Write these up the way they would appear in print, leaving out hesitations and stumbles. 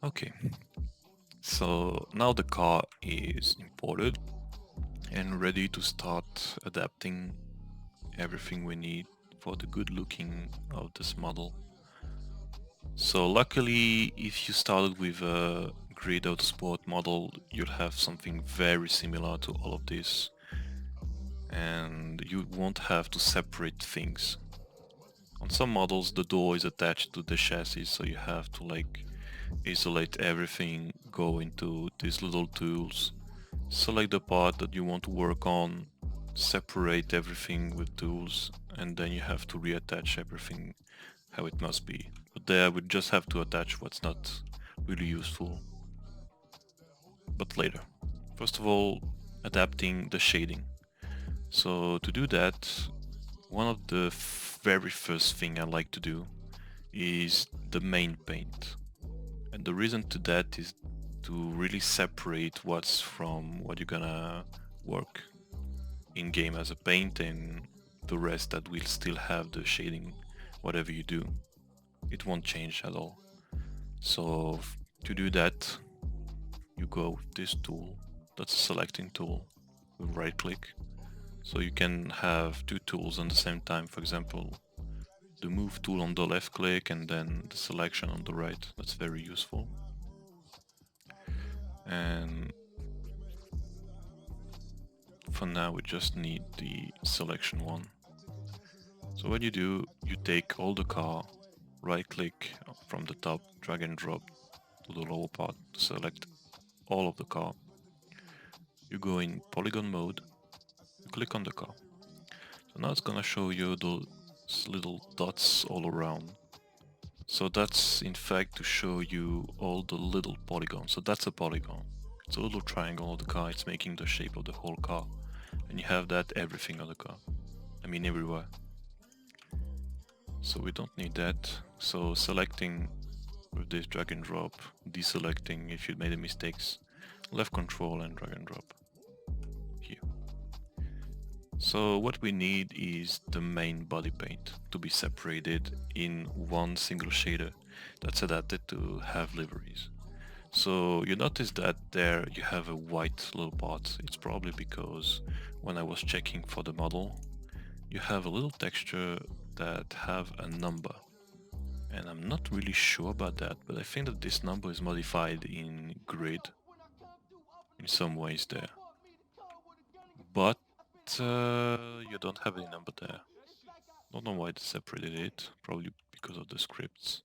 Okay, so now the car is imported and ready to start adapting everything we need for the good looking of this model. So luckily, if you started with a Grid Autosport model, you'll have something very similar to all of this, and you won't have to separate things. On some models, the door is attached to the chassis, so you have to isolate everything, go into these little tools, select the part that you want to work on, separate everything with tools, and then you have to reattach everything how it must be. But there we just have to attach what's not really useful, but later. First of all, adapting the shading. So to do that, one of the very first thing I like to do is the main paint. And the reason to that is to really separate what's from what you're gonna work in game as a paint and the rest that will still have the shading whatever you do. It won't change at all. So to do that, you go with this tool. That's a selecting tool with right click. So you can have two tools at the same time. For example, the move tool on the left click and then the selection on the right. That's very useful. And for now we just need the selection one. So what you do, you take all the car, right click from the top, drag and drop to the lower part to select all of the car. You go in polygon mode, you click on the car. So now it's gonna show you those little dots all around. So that's in fact to show you all the little polygons. So that's a polygon. It's a little triangle of the car, it's making the shape of the whole car. And you have that everything on the car. I mean everywhere. So we don't need that. So selecting with this drag and drop, deselecting if you made a mistakes, left control and drag and drop here. So what we need is the main body paint to be separated in one single shader that's adapted to have liveries. So you notice that there you have a white little part. It's probably because when I was checking for the model, you have a little texture that have a number. And I'm not really sure about that, but I think that this number is modified in grid in some ways there. But you don't have any number there. Don't know why they separated it, probably because of the scripts.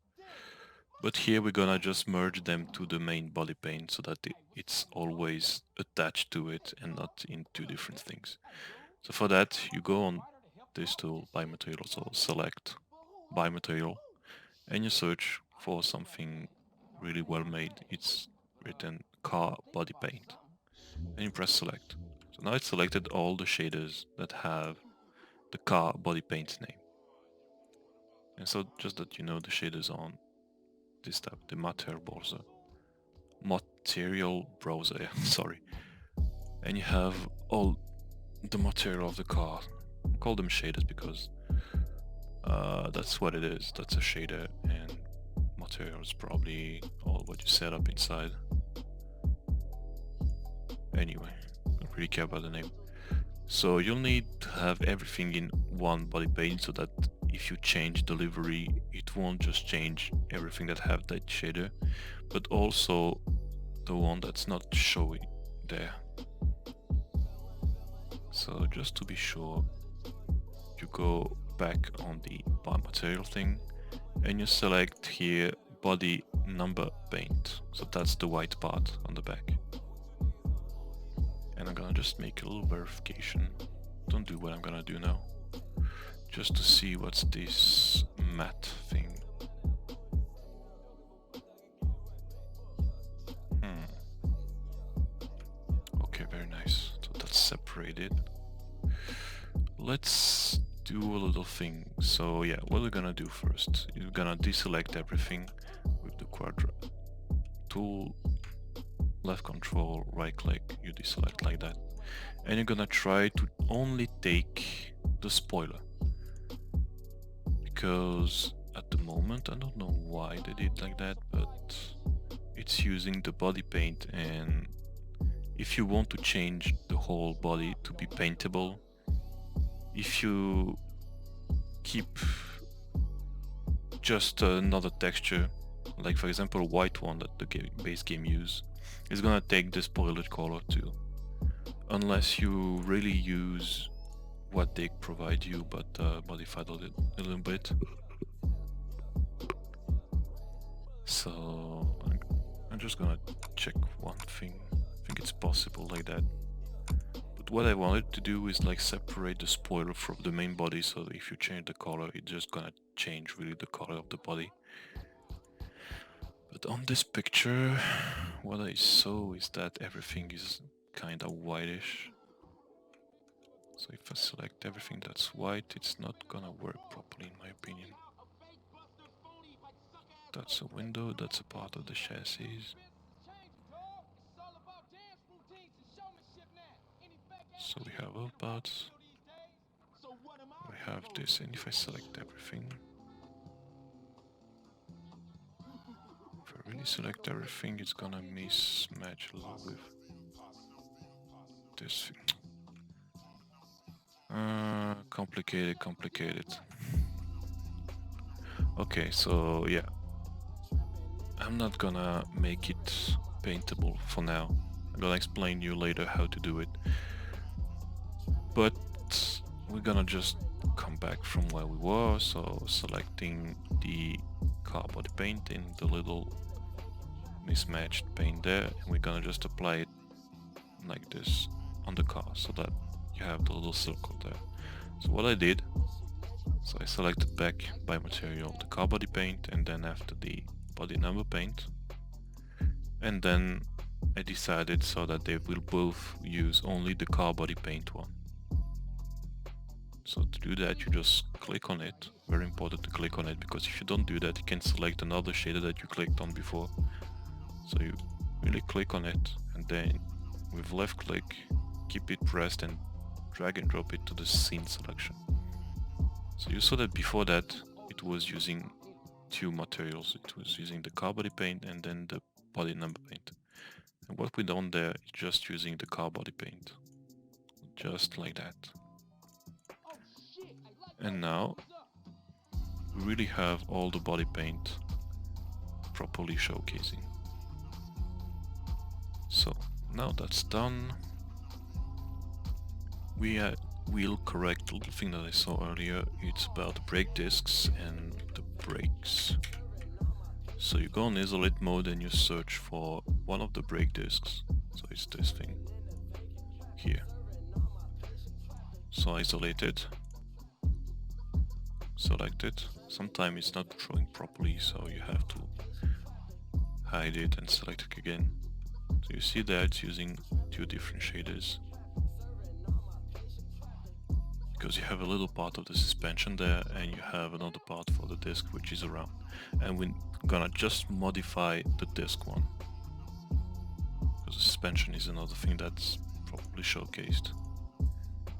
But here we're gonna just merge them to the main body paint so that it's always attached to it and not in two different things. So for that, you go on this tool, buy material, so select buy material, and you search for something really well made. It's written car body paint, and you press select. So now it's selected all the shaders that have the car body paint name. And so just that you know, the shaders on this tab, the material browser, yeah, sorry. And you have all the material of the car. I call them shaders because that's what it is. That's a shader, and material is probably all what you set up inside. Anyway, I don't really care about the name. So you'll need to have everything in one body paint so that if you change the livery, it won't just change everything that have that shader, but also the one that's not showing there. So just to be sure, you go back on the buy material thing and you select here body number paint. So that's the white part on the back. And I'm gonna just make a little verification. Don't do what I'm gonna do now. Just to see what's this matte thing. Okay, very nice. So that's separated. Let's do a little thing. So yeah, what we're gonna do first, you're gonna deselect everything with the quadrant tool, left control, right click, you deselect like that. And you're gonna try to only take the spoiler. Because at the moment, I don't know why they did like that, but it's using the body paint, and if you want to change the whole body to be paintable, if you keep just another texture, like for example a white one that the base game use, it's gonna take this spoiled color too, unless you really use what they provide you, but modified a little bit. So I'm just gonna check one thing. I think it's possible like that. But what I wanted to do is like separate the spoiler from the main body, so if you change the color, it's just gonna change really the color of the body. But on this picture, what I saw is that everything is kinda whitish. So if I select everything that's white, it's not gonna work properly in my opinion. That's a window, that's a part of the chassis. So we have all parts. We have this, and if I select everything, if I really select everything, it's gonna mismatch a little with this thing. Complicated. Okay, so yeah. I'm not gonna make it paintable for now. I'm gonna explain you later how to do it. But we're gonna just come back from where we were, so selecting the car body paint in the little mismatched paint there, and we're gonna just apply it like this on the car so that you have the little circle there. So what I did, so I selected back by material the car body paint, and then after the body number paint, and then I decided so that they will both use only the car body paint one. So to do that, you just click on it. Very important to click on it, because if you don't do that, you can select another shader that you clicked on before. So you really click on it, and then with left click, keep it pressed and drag and drop it to the scene selection. So you saw that before that, it was using two materials. It was using the car body paint and then the body number paint. And what we done there is just using the car body paint. Just like that. And now we really have all the body paint properly showcasing. So now that's done, we'll correct the little thing that I saw earlier. It's about the brake discs and the brakes. So you go on isolate mode and you search for one of the brake discs. So it's this thing here. So isolate it, select it. Sometimes it's not showing properly, so you have to hide it and select it again. So you see that it's using two different shaders, because you have a little part of the suspension there and you have another part for the disc which is around, and we're gonna just modify the disc one, because the suspension is another thing that's probably showcased.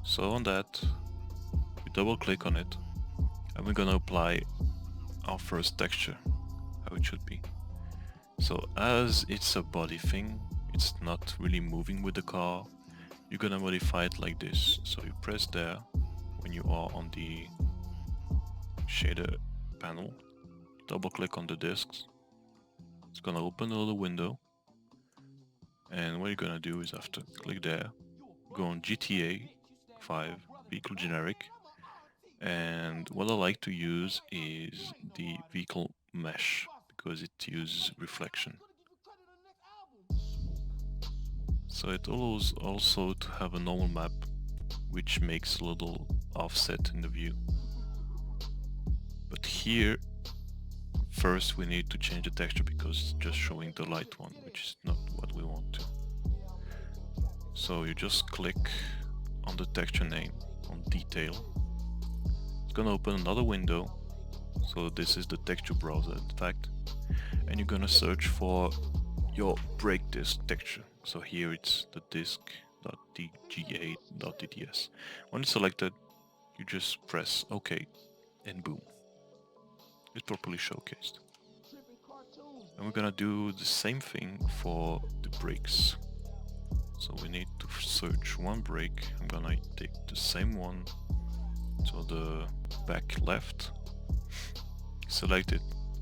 So on that, we double click on it and we're gonna apply our first texture, how it should be. So as it's a body thing, it's not really moving with the car, you're gonna modify it like this. So you press there when you are on the shader panel, double click on the discs, it's gonna open a little window, and what you're gonna do is after click there, go on GTA 5 vehicle generic, and what I like to use is the vehicle mesh, because it uses reflection. So it allows also to have a normal map, which makes a little offset in the view. But here, first we need to change the texture, because it's just showing the light one, which is not what we want to. So you just click on the texture name, on detail. It's gonna open another window. So this is the texture browser in fact. And you're gonna search for your brake disc texture. So here it's the disc.dga.dts. When it's selected, you just press OK, and boom, it's properly showcased. And we're gonna do the same thing for the brakes. So we need to search one brake. I'm gonna take the same one to the back left, select it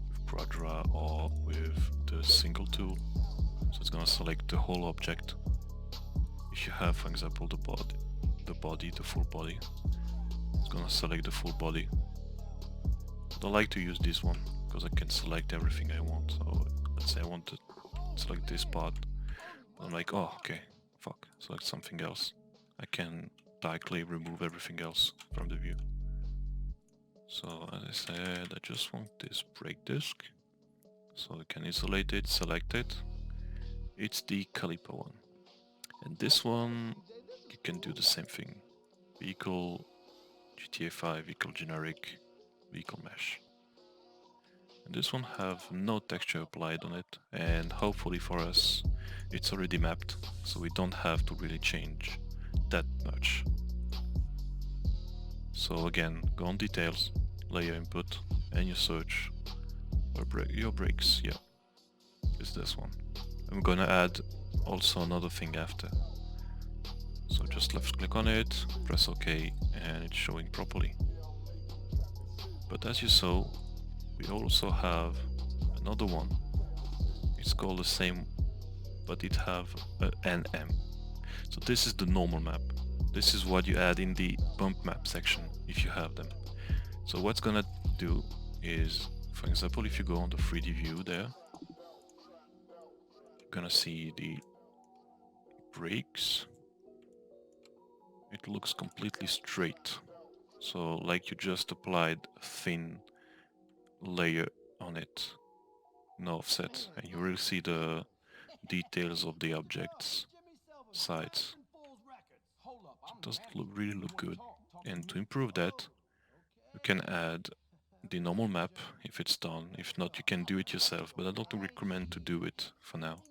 with Quadra or with the single tool. So it's gonna select the whole object. If you have, for example, the full body, it's gonna select the full body. I don't like to use this one because I can select everything I want. So let's say I want to select this part, but I'm like, oh, okay, fuck, select something else. I can directly remove everything else from the view. So as I said, I just want this brake disc, so I can isolate it, select it. It's the caliper one. And this one, you can do the same thing. Vehicle, GTA 5, vehicle generic, vehicle mesh. And this one have no texture applied on it, and hopefully for us, it's already mapped, so we don't have to really change that much. So again, go on details, layer input, and you search for your brakes. Yeah, it's this one. I'm gonna add also another thing after. So just left click on it, press OK, and it's showing properly. But as you saw, we also have another one. It's called the same, but it have an NM. So this is the normal map. This is what you add in the bump map section if you have them. So what's gonna do is, for example, if you go on the 3D view there, you're gonna see the brakes. It looks completely straight. So like you just applied a thin layer on it, no offset, and you really see the details of the object's sides. It doesn't really look good. And to improve that, you can add the normal map if it's done. If not, you can do it yourself, but I don't recommend to do it for now.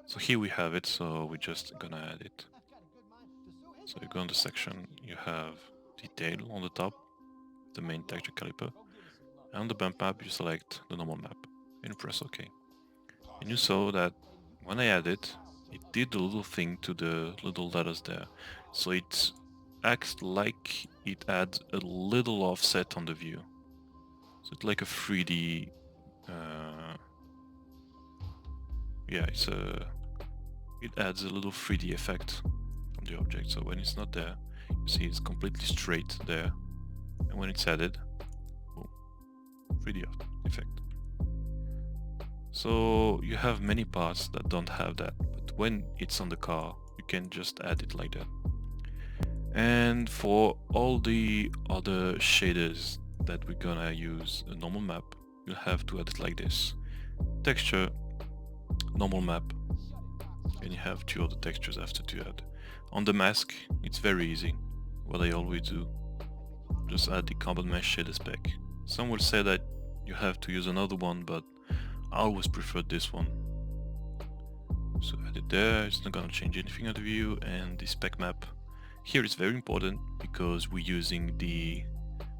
So here we have it, so we're just gonna add it. So you go on the section, you have detail on the top, the main texture caliper, and on the bump map you select the normal map and you press OK. And you saw that when I added it did a little thing to the little letters there. So it acts like it adds a little offset on the view. So it's like a 3D, it adds a little 3D effect on the object. So when it's not there, you see it's completely straight there. And when it's added, boom, 3D effect. So you have many parts that don't have that, but when it's on the car, you can just add it like that. And for all the other shaders that we're gonna use a normal map, you'll have to add it like this. Texture, normal map, and you have two other textures after to add. On the mask, it's very easy. What I always do, just add the combat mesh shader spec. Some will say that you have to use another one, but I always prefer this one. So add it there, it's not gonna change anything on the view, and the spec map. Here it's very important because we're using the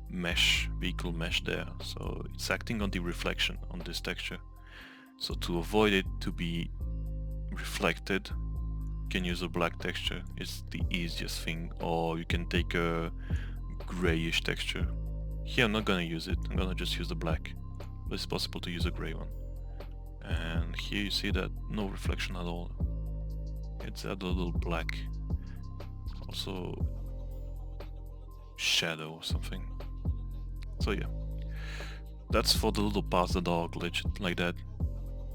mesh, vehicle mesh there, so it's acting on the reflection on this texture. So to avoid it to be reflected, you can use a black texture, it's the easiest thing, or you can take a grayish texture. Here I'm not gonna use it, I'm gonna just use the black, but it's possible to use a gray one. And here you see that no reflection at all. It's a little black. Also shadow or something. So yeah, that's for the little parts that are glitched like that.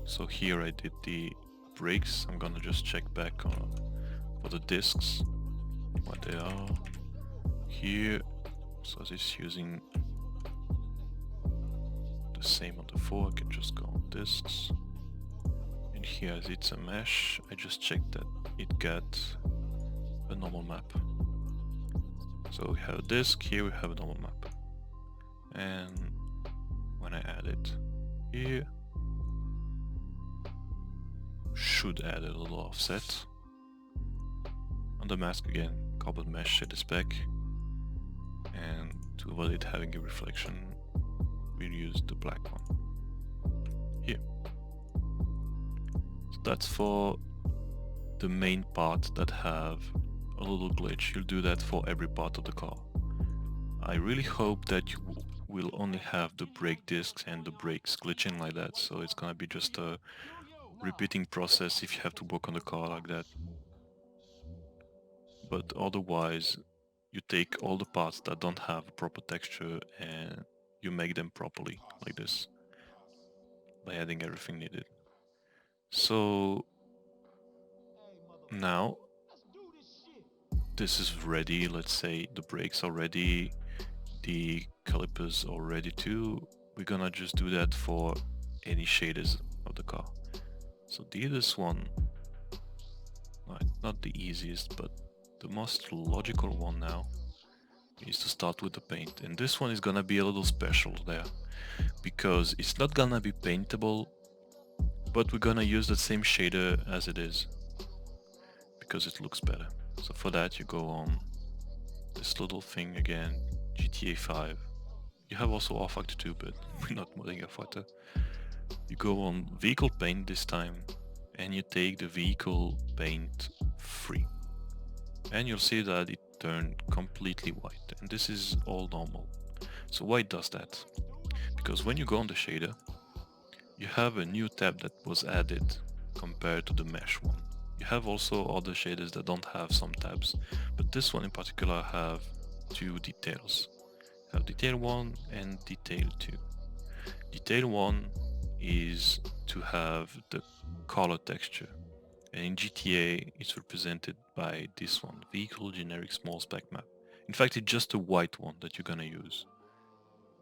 So here I did the brakes. I'm gonna just check back on for the discs, what they are. Here, so this using the same on the 4, I can just go on discs. And here as it's a mesh, I just checked that it got a normal map. So we have a disk, here we have a normal map. And when I add it here, should add a little offset. On the mask again, carbon mesh shader spec. And to avoid it having a reflection, we'll use the black one here. that's for the main part that have a little glitch. You'll do that for every part of the car. I really hope that you will only have the brake discs and the brakes glitching like that, so it's gonna be just a repeating process if you have to work on the car like that. But otherwise, you take all the parts that don't have proper texture and you make them properly, like this, by adding everything needed. So now this is ready. Let's say the brakes are ready, the calipers are ready too. We're gonna just do that for any shaders of the car. So the easiest one, not the easiest, but the most logical one now is to start with the paint. And this one is gonna be a little special there, because it's not gonna be paintable, but we're gonna use the same shader as it is, because it looks better. So for that you go on this little thing again, GTA 5. You have also rFactor 2, but we're not modding rFactor. You go on vehicle paint this time, and you take the vehicle paint 3. And you'll see that it turned completely white, and this is all normal. So why it does that? Because when you go on the shader, you have a new tab that was added compared to the mesh one. You have also other shaders that don't have some tabs, but this one in particular have two details. You have detail 1 and detail 2. Detail 1 is to have the color texture, and in GTA it's represented by this one, vehicle generic small spec map. In fact, it's just a white one that you're gonna use.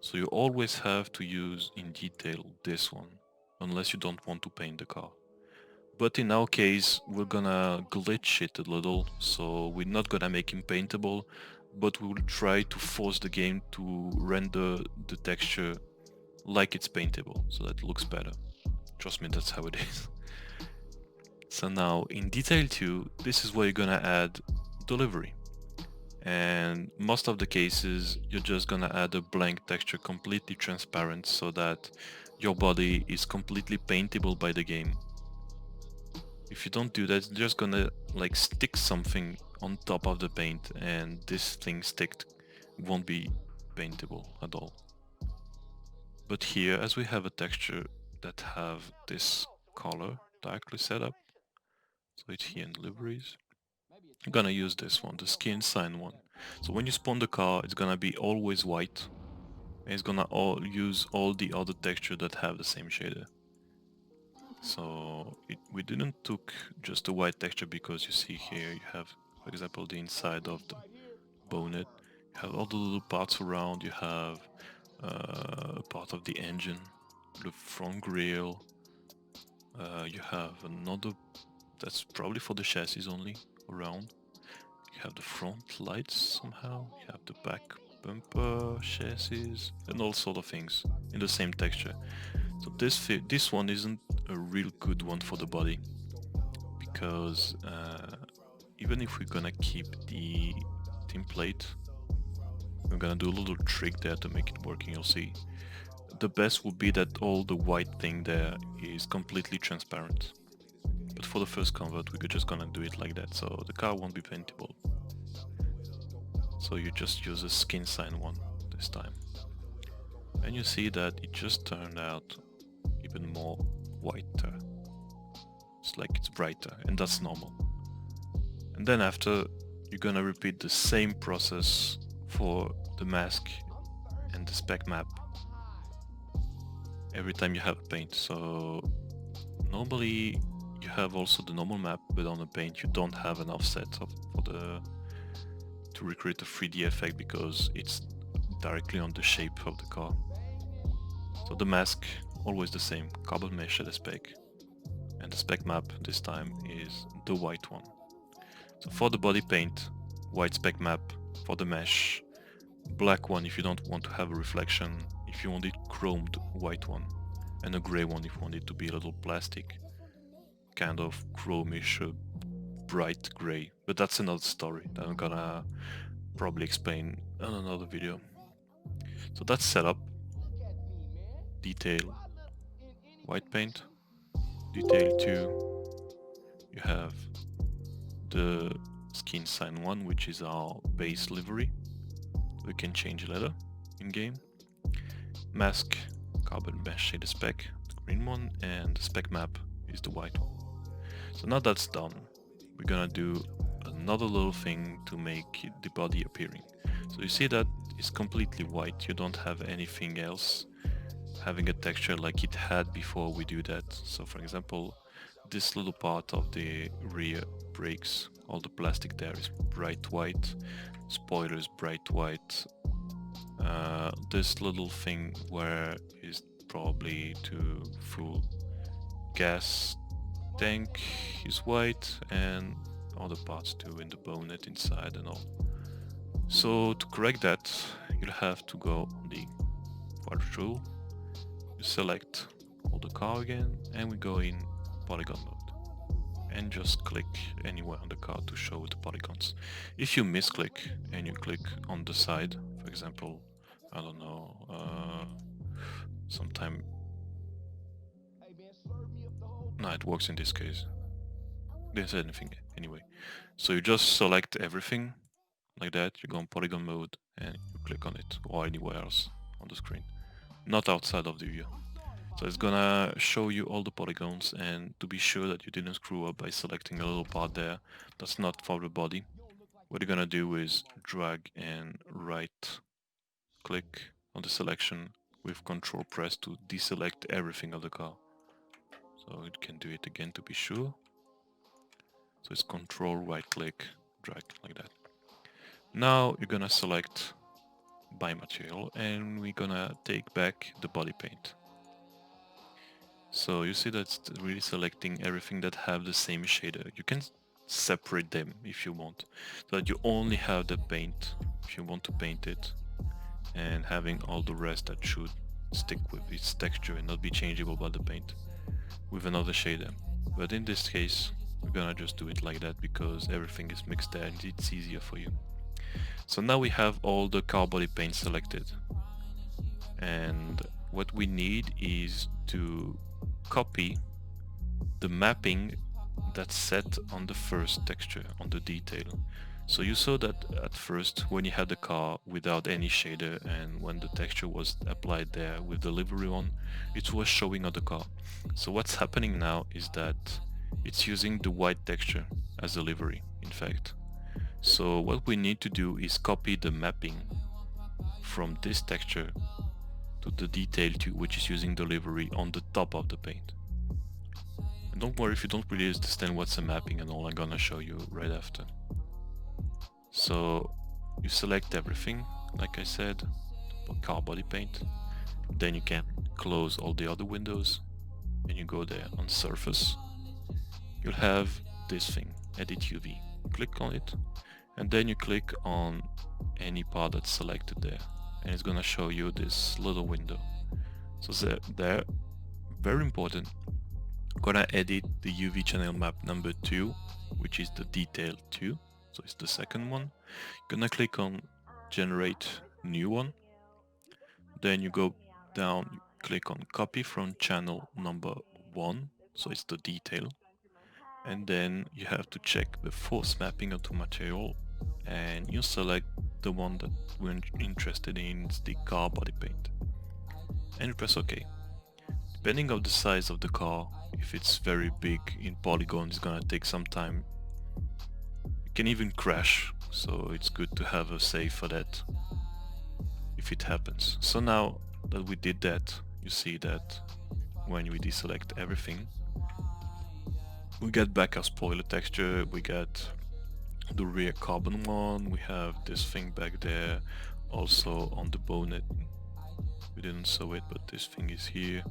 So you always have to use in detail this one, unless you don't want to paint the car. But in our case, we're gonna glitch it a little, so we're not gonna make him paintable, but we will try to force the game to render the texture like it's paintable, so that it looks better. Trust me, that's how it is. So now in detail 2, this is where you're gonna add delivery. And most of the cases, you're just gonna add a blank texture completely transparent so that your body is completely paintable by the game. If you don't do that, it's just gonna like stick something on top of the paint, and this thing sticked won't be paintable at all. But here, as we have a texture that have this color directly set up, so it's here in deliveries, I'm gonna use this one, the skin sign one. So when you spawn the car, it's gonna be always white, and it's gonna use all the other texture that have the same shader. So we didn't took just a white texture because you see here you have, for example, the inside of the bonnet, you have all the little parts around, you have part of the engine, the front grille, you have another that's probably for the chassis only around, you have the front lights somehow, you have the back bumper, chassis, and all sort of things in the same texture. So this one isn't a real good one for the body, because even if we're gonna keep the template, we're gonna do a little trick there to make it working, you'll see. The best would be that all the white thing there is completely transparent. But for the first convert, we're just gonna do it like that, so the car won't be paintable. So you just use a skin sign one this time. And you see that it just turned out even more whiter. It's like it's brighter, and that's normal. And then after, you're gonna repeat the same process for the mask and the spec map every time you have a paint. So normally you have also the normal map, but on the paint you don't have an offset to recreate a 3D effect, because it's directly on the shape of the car. So the mask, always the same, carbon mesh at the spec, and the spec map this time is the white one. So for the body paint, white spec map. For the mesh, black one if you don't want to have a reflection, if you want it chromed, white one, and a grey one if you want it to be a little plastic, kind of chromish, bright grey. But that's another story that I'm gonna probably explain in another video. So that's setup, detail, white paint, detail 2, you have the skin sign 1, which is our base livery. We can change later in game. Mask, carbon mesh shader spec, the green one, and the spec map is the white one. So now that's done, we're gonna do another little thing to make the body appearing. So you see that it's completely white, you don't have anything else having a texture like it had before we do that. So for example, this little part of the rear brakes, all the plastic there is bright white, spoilers bright white. This little thing where is probably to full gas tank is white, and other parts too in the bonnet inside and all. So to correct that, you'll have to go on the quadrant rule, you select all the car again, and we go in polygon mode and just click anywhere on the car to show the polygons. If you misclick and you click on the side, for example, I don't know, sometime, no, it works in this case. There's anything anyway. So you just select everything like that, you go on polygon mode and you click on it, or anywhere else on the screen, not outside of the view. So it's gonna show you all the polygons, and to be sure that you didn't screw up by selecting a little part there that's not for the body, what you're gonna do is drag and right click on the selection with Control press to deselect everything of the car. So you can do it again to be sure. So it's Control right click, drag like that. Now you're gonna select by material and we're gonna take back the body paint. So you see that's really selecting everything that have the same shader. You can separate them if you want, so that you only have the paint if you want to paint it, and having all the rest that should stick with its texture and not be changeable by the paint with another shader. But in this case, we're gonna just do it like that because everything is mixed there and it's easier for you. So now we have all the car body paint selected, and what we need is to copy the mapping that's set on the first texture, on the detail. So you saw that at first when you had the car without any shader, and when the texture was applied there with the livery on, it was showing on the car. So what's happening now is that it's using the white texture as a livery, in fact. So what we need to do is copy the mapping from this texture to the detail to which is using the livery on the top of the paint. And don't worry if you don't really understand what's a mapping and all, I'm gonna show you right after. So you select everything, like I said, car body paint, then you can close all the other windows and you go there on surface. You'll have this thing, edit UV, click on it, and then you click on any part that's selected there, and it's gonna show you this little window. So there, very important, gonna edit the UV channel map number 2, which is the detail 2, so it's the second one. Gonna click on generate new one, then you go down, you click on copy from channel number 1, so it's the detail, and then you have to check the force mapping onto material, and you select the one that we're interested in, it's the car body paint, and you press OK. Depending on the size of the car, if it's very big in polygons, it's gonna take some time. It can even crash, so it's good to have a save for that if it happens. So now that we did that, you see that when we deselect everything, we get back our spoiler texture, we get the rear carbon one, we have this thing back there, also on the bonnet. We didn't show it, but this thing is here.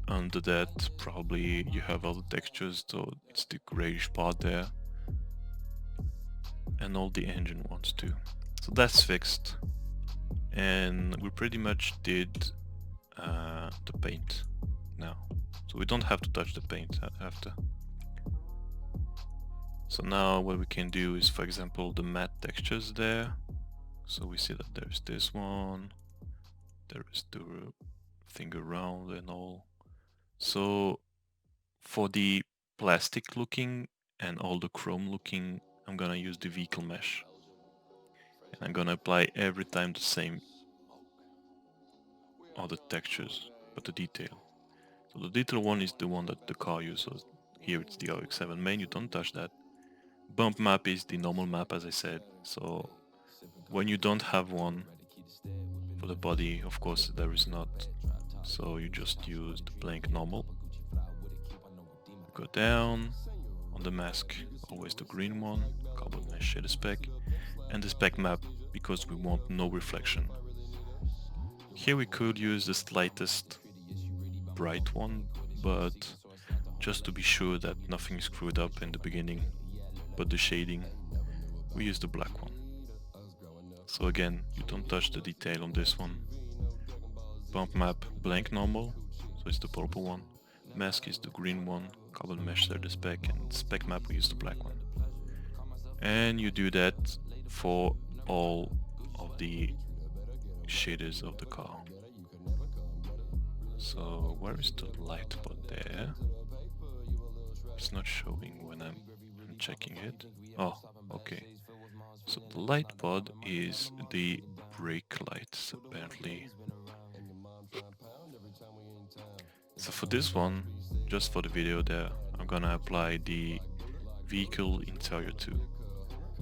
Under that, probably you have other textures, so it's the grayish part there. And all the engine ones too. So that's fixed. And we pretty much did the paint now. So we don't have to touch the paint after. So now what we can do is, for example, the matte textures there. So we see that there's this one, there is the thing around and all. So for the plastic looking and all the chrome looking, I'm gonna use the vehicle mesh. And I'm gonna apply every time the same all the textures, but the detail. So the detail one is the one that the car uses. Here it's the RX-7 main, you don't touch that. Bump map is the normal map, as I said. So when you don't have one for the body, of course there is not. So you just use the blank normal. Go down on the mask, always the green one, carbon mesh shader spec, and the spec map because we want no reflection. Here we could use the slightest bright one, but just to be sure that nothing is screwed up in the beginning, but the shading, we use the black one. So again, you don't touch the detail on this one. Bump map blank normal, so it's the purple one. Mask is the green one, carbon mesh shader spec, and spec map we use the black one. And you do that for all of the shaders of the car. So where is the light pod there? It's not showing when I'm checking it. Oh, okay. So the light pod is the brake lights apparently. So for this one, just for the video there, I'm gonna apply the vehicle interior too.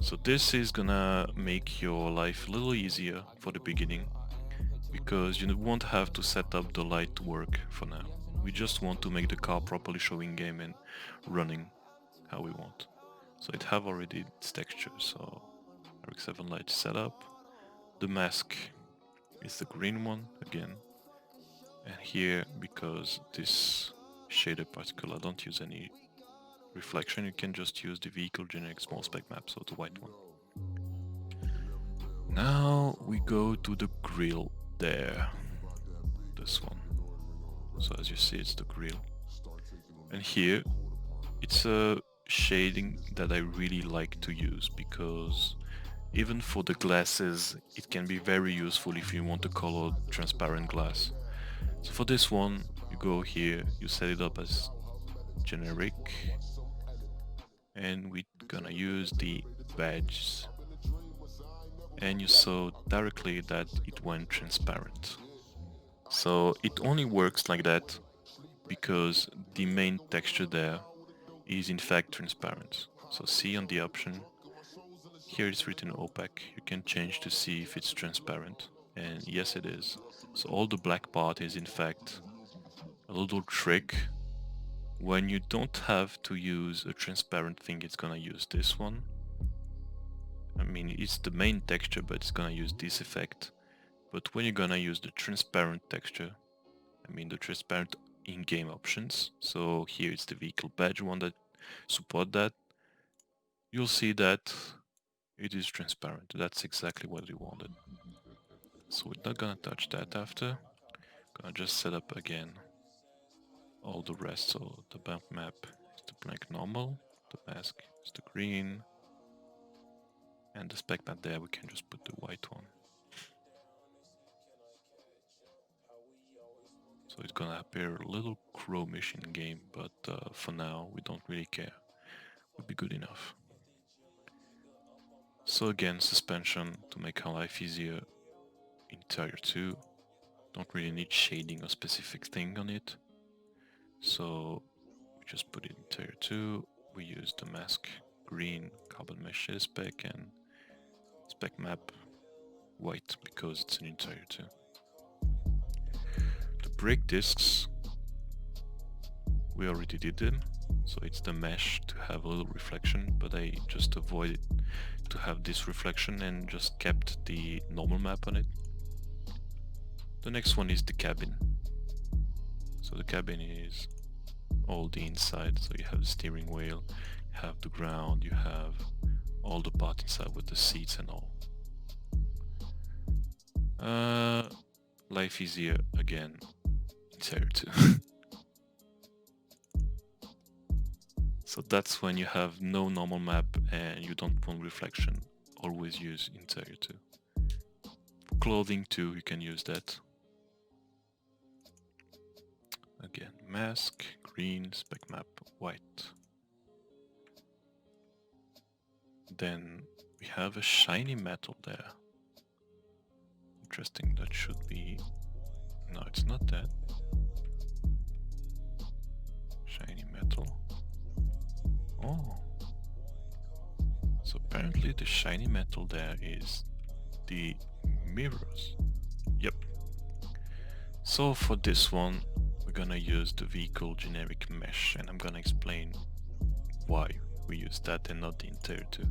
So this is gonna make your life a little easier for the beginning, because you won't have to set up the light to work for now. We just want to make the car properly showing game and running how we want. So it have already its texture, so RX-7 light setup. The mask is the green one again. And here, because this shader particle, I don't use any reflection, you can just use the vehicle generic small spec map, so the white one. Now we go to the grill there, this one. So as you see, it's the grill. And here, it's a shading that I really like to use, because even for the glasses, it can be very useful if you want to color transparent glass. So for this one, you go here, you set it up as generic, and we're gonna use the badges. And you saw directly that it went transparent. So it only works like that because the main texture there is in fact transparent. So see on the option, here it's written opaque. You can change to see if it's transparent, and yes it is. So all the black part is in fact a little trick. When you don't have to use a transparent thing, it's gonna use this one. I mean, it's the main texture, but it's gonna use this effect. But when you're gonna use the transparent texture, I mean the transparent in-game options, so here it's the vehicle badge one that support that, you'll see that it is transparent. That's exactly what we wanted. So we're not gonna touch that after. Gonna just set up again all the rest. So the bump map is the blank normal, the mask is the green, and the spec map there we can just put the white one. So it's gonna appear a little chromish in game, but for now we don't really care. Would be good enough. So again, suspension to make our life easier. Interior 2, don't really need shading or specific thing on it. So we just put it interior 2, we use the mask green, carbon mesh shader spec, and spec map white because it's an interior 2. The brake discs, we already did them, so it's the mesh to have a little reflection, but I just avoided to have this reflection and just kept the normal map on it. The next one is the cabin. So the cabin is all the inside, so you have the steering wheel, you have the ground, you have all the part inside with the seats and all. Life easier again, interior 2. So that's when you have no normal map and you don't want reflection, always use interior 2. For clothing too, you can use that. Again, mask, green, spec map, white. then we have a shiny metal there. Interesting, that should be... No, it's not that. Shiny metal. Oh. So apparently the shiny metal there is the mirrors. Yep. So for this one, we're gonna use the vehicle generic mesh, and I'm gonna explain why we use that and not the entire two.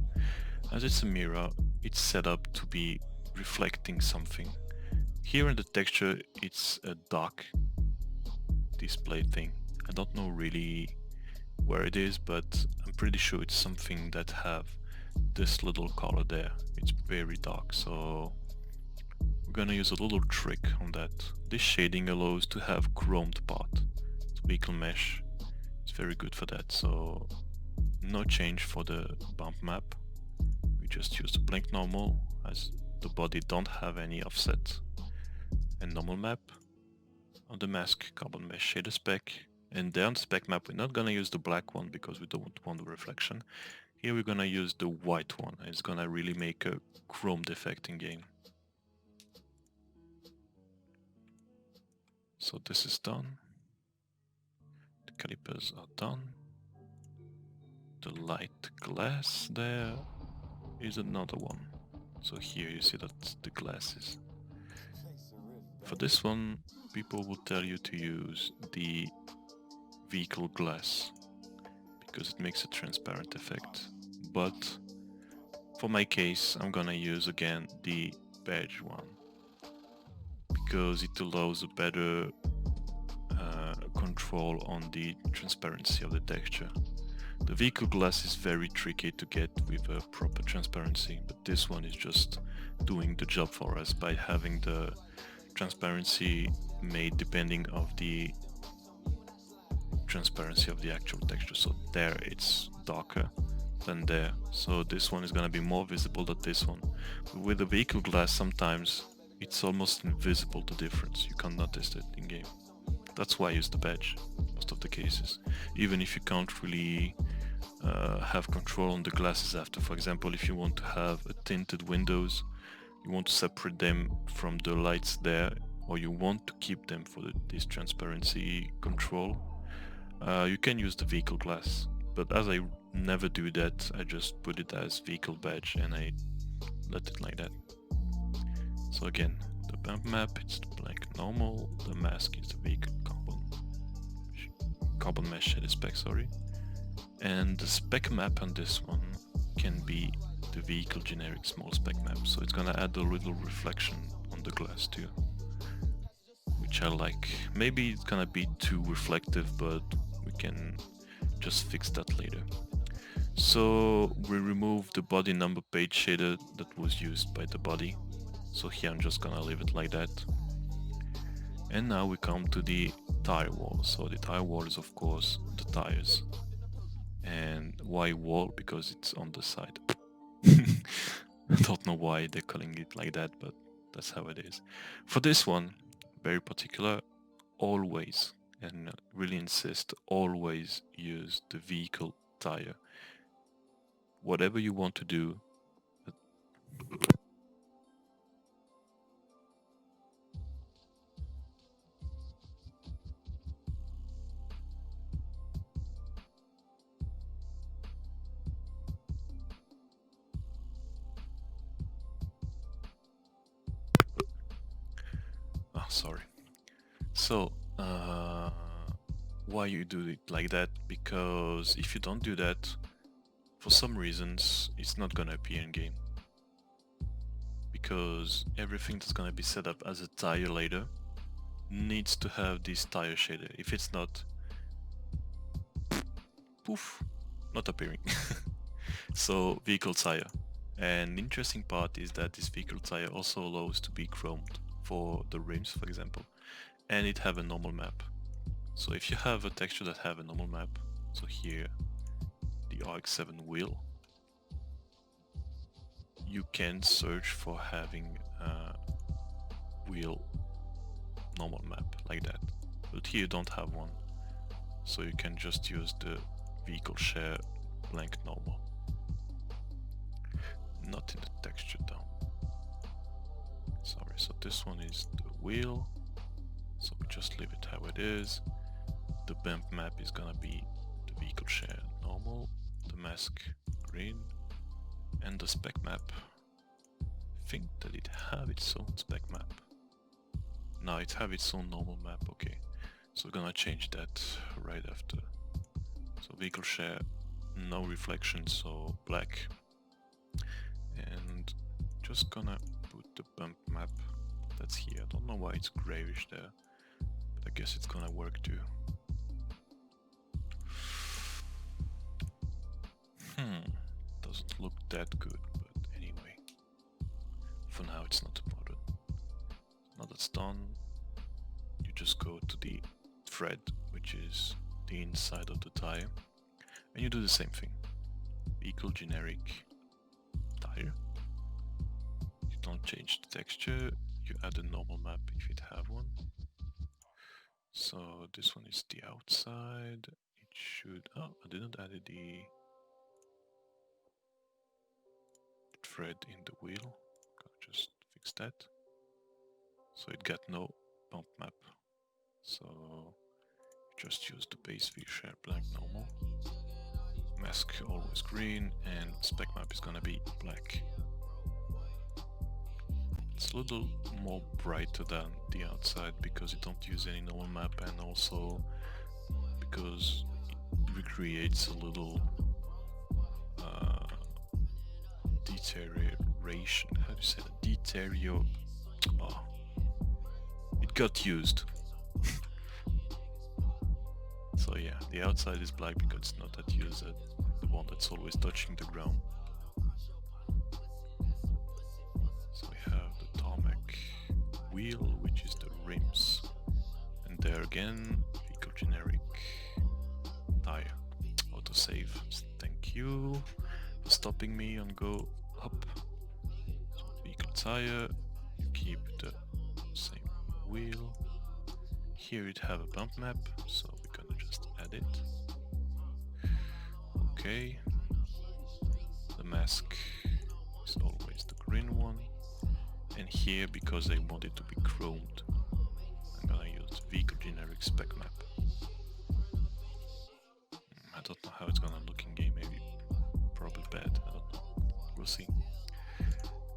As it's a mirror, it's set up to be reflecting something. Here in the texture, it's a dark display thing. I don't know really where it is, but I'm pretty sure it's something that have this little color there. It's very dark, so we're gonna use a little trick on that. This shading allows to have chromed part. So vehicle mesh is very good for that. So no change for the bump map. We just use the blank normal, as the body don't have any offset. And normal map. On the mask, carbon mesh shader spec. And there on the spec map, we're not gonna use the black one because we don't want the reflection. Here we're gonna use the white one. It's gonna really make a chromed effect in game. So this is done. The calipers are done. The light glass there is another one. So here you see that the glasses. For this one, people will tell you to use the vehicle glass because it makes a transparent effect. But for my case, I'm gonna use again the badge one because it allows a better control on the transparency of the texture. The vehicle glass is very tricky to get with a proper transparency, but this one is just doing the job for us by having the transparency made depending of the transparency of the actual texture. So there it's darker than there, so this one is going to be more visible than this one. But with the vehicle glass, sometimes it's almost invisible, the difference. You can't notice it in game. That's why I use the badge most of the cases, even if you can't really have control on the glasses after. For example, if you want to have a tinted windows, you want to separate them from the lights there, or you want to keep them for this transparency control, you can use the vehicle glass. But as I never do that, I just put it as vehicle badge and I let it like that. So again, the bump map, it's the blank normal, the mask is the vehicle carbon mesh shader spec, sorry. And the spec map on this one can be the vehicle generic small spec map, so it's gonna add a little reflection on the glass too, which I like. Maybe it's gonna be too reflective, but we can just fix that later. So we remove the body number page shader that was used by the body, so here I'm just gonna leave it like that. And now we come to the tire wall. So the tire wall is of course the tires. And why wall? Because it's on the side. I don't know why they're calling it like that, but that's how it is. For this one, very particular, always, and really insist, always use the vehicle tire. Whatever you want to do. Sorry. So, why you do it like that? Because if you don't do that, for some reasons, it's not gonna appear in game. Because everything that's gonna be set up as a tire later needs to have this tire shader. If it's not, poof, not appearing. So, vehicle tire. And the interesting part is that this vehicle tire also allows to be chromed for the rims, for example, and it have a normal map. So if you have a texture that have a normal map, so here the RX-7 wheel, you can search for having a wheel normal map like that, but here you don't have one, so you can just use the vehicle share blank normal. not in the texture down. Sorry, so this one is the wheel, so we just leave it how it is. The bump map is gonna be the vehicle share normal, the mask green, and the spec map. Think that it have its own spec map. No, it have its own normal map, okay. So we're gonna change that right after. So vehicle share, no reflection, so black. And just gonna put the bump map that's here. I don't know why it's grayish there, but I guess it's gonna work too. Doesn't look that good, but anyway. For now it's not important. Now that's done, you just go to the thread, which is the inside of the tire, and you do the same thing. Vehicle generic tire. You don't change the texture, you add a normal map if it have one. So this one is the outside. It should... oh, I didn't add the thread in the wheel. Gotta just fix that. So it got no bump map. So just use the base view share black normal. Mask always green, and spec map is gonna be black. It's a little more brighter than the outside because it don't use any normal map, and also because it recreates a little deterioration. How do you say that? Oh, it got used. So yeah, the outside is black because it's not that used, the one that's always touching the ground. So we have the tarmac wheel, which is the rims, and there again, vehicle generic tire. Autosave. Thank you for stopping me on go up. So vehicle tire, you keep the same wheel. Here you'd have a bump map, so we're gonna just add it. Okay. The mask is always the green one. And here, because I want it to be chromed, I'm gonna use vehicle generic spec map. I don't know how it's gonna look in game, maybe probably bad, I don't know. We'll see.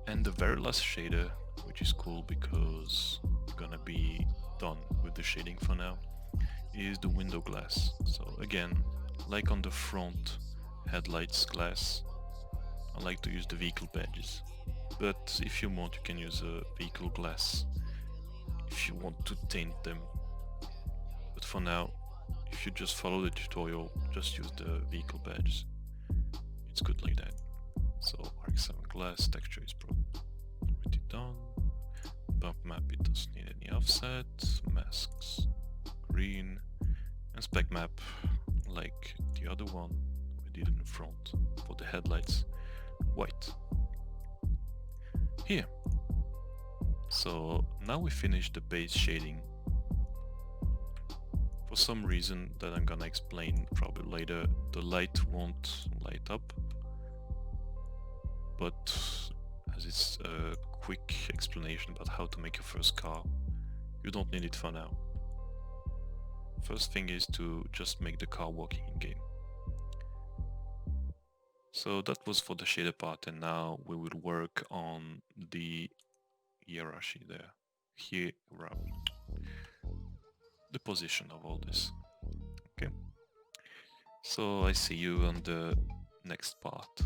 And the very last shader, which is cool because we're gonna be done with the shading for now, is the window glass. So again, like on the front headlights glass, I like to use the vehicle badges. But if you want, you can use a vehicle glass if you want to taint them. But for now, if you just follow the tutorial, just use the vehicle badges. It's good like that. So RX-7 glass texture is already done. Bump map, it doesn't need any offset. Masks green, and spec map, like the other one we did in the front for the headlights, white. Here. So now we finished the base shading. For some reason that I'm gonna explain probably later, the light won't light up. But as it's a quick explanation about how to make your first car, you don't need it for now. First thing is to just make the car working in game. So that was for the shader part, and now we will work on the hierarchy there. Here, the position of all this. Okay. So I see you on the next part.